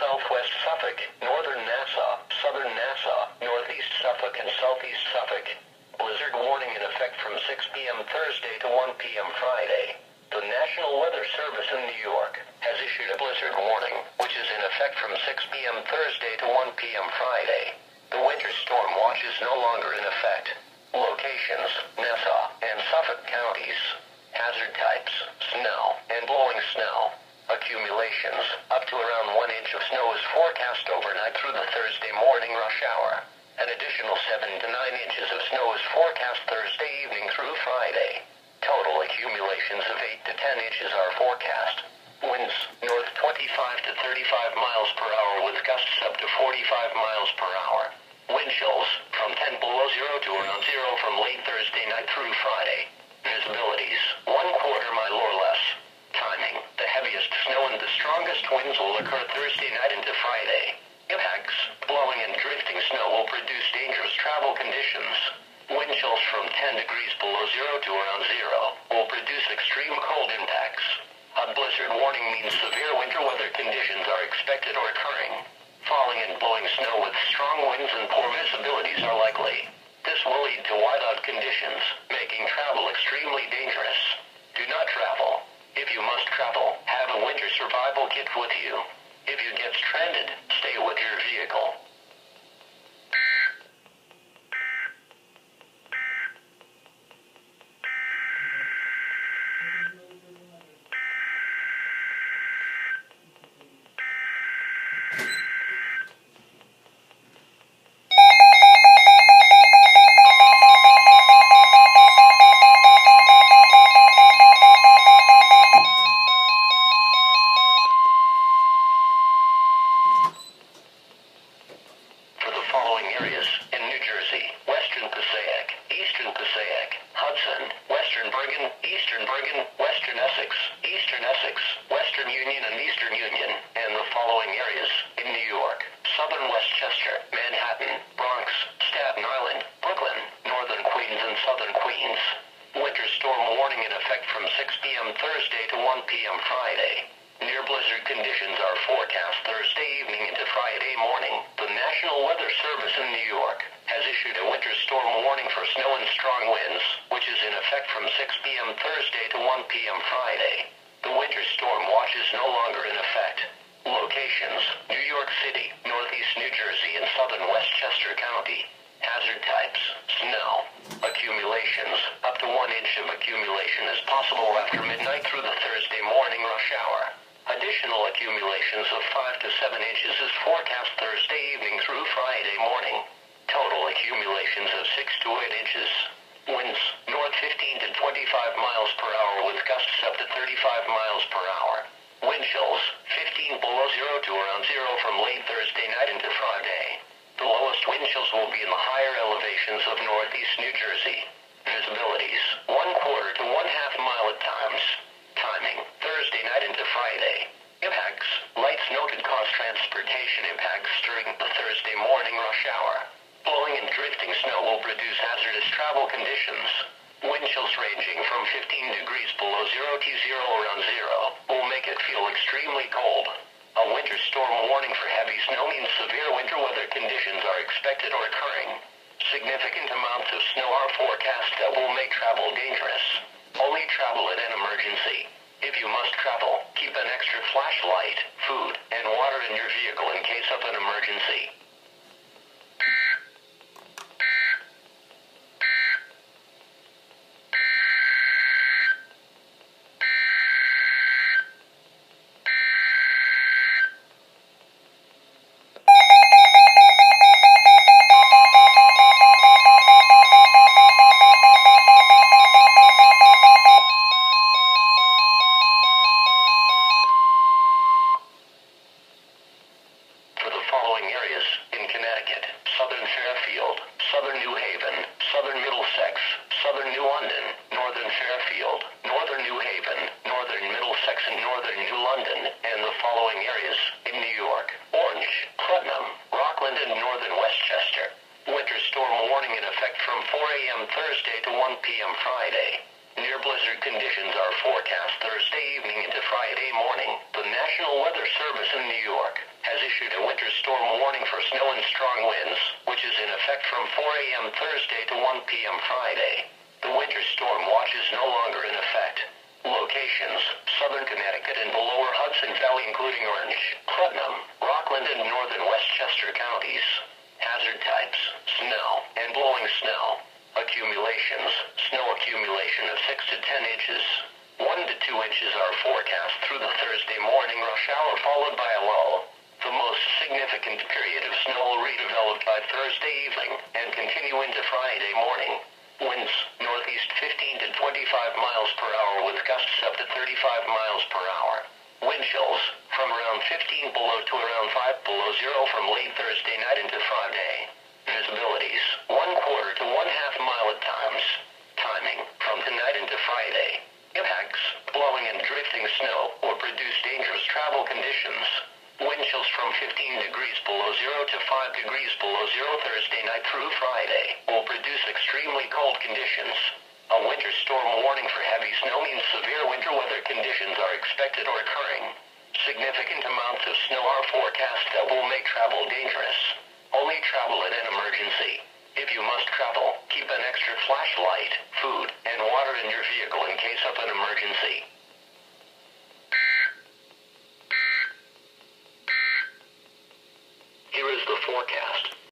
southwest Suffolk, northern Nassau, southern Nassau, northeast Suffolk and southeast Suffolk. Blizzard warning in effect from 6 p.m. Thursday to 1 p.m. Friday. The National Weather Service in New York has issued a blizzard warning, which is in effect from 6 p.m. Thursday to 1 p.m. Friday. The winter storm watch is no longer in effect. Locations: Nassau and Suffolk counties. Hazard types: snow and blowing snow. Accumulations: up to around 1 inch of snow is forecast overnight through the Thursday morning rush hour. An additional 7 to 9 inches of snow is forecast Thursday evening through Friday. Total accumulations of 8 to 10 inches are forecast. Winds, north 25 to 35 miles per hour with gusts up to 45 miles per hour. Wind chills, from 10 below zero to around zero from late Thursday night through Friday. Visibilities, 1/4 mile or less. Timing, the heaviest snow and the strongest winds will occur Thursday night into Friday. Impacts, blowing and drifting snow will produce dangerous travel conditions. Wind chills from 10 degrees below zero to around zero will produce extreme cold impacts. A blizzard warning means severe winter weather conditions are expected or occurring. Falling and blowing snow with strong winds and poor visibilities are likely. This will lead to whiteout conditions, making travel extremely dangerous. Do not travel. If you must travel, have a winter survival kit with you. If you get stranded, stay with your vehicle. winter storm warning for snow and strong winds, which is in effect from 4 a.m. Thursday to 1 p.m. Friday. The winter storm watch is no longer in effect. Locations: southern Connecticut and the lower Hudson Valley including Orange, Putnam, Rockland and northern Westchester counties. Hazard types: snow and blowing snow. Accumulations: snow accumulation of 6 to 10 inches. 1 to 2 inches are forecast through the Thursday morning rush hour followed by a lull. The most significant period of snow will redevelop by Thursday evening and continue into Friday morning. Winds, northeast 15 to 25 miles per hour with gusts up to 35 miles per hour. Wind chills, from around 15 below to around 5 below zero from late Thursday night into Friday. Visibilities, 1/4 to 1/2 mile at times. Timing, from tonight into Friday. Impacts: blowing and drifting snow will produce dangerous travel conditions. Wind chills from 15 degrees below zero to 5 degrees below zero Thursday night through Friday will produce extremely cold conditions. A winter storm warning for heavy snow means severe winter weather conditions are expected or occurring. Significant amounts of snow are forecast that will make travel dangerous. Only travel in an emergency. If you must travel, keep an extra flashlight, food, and water in your vehicle in case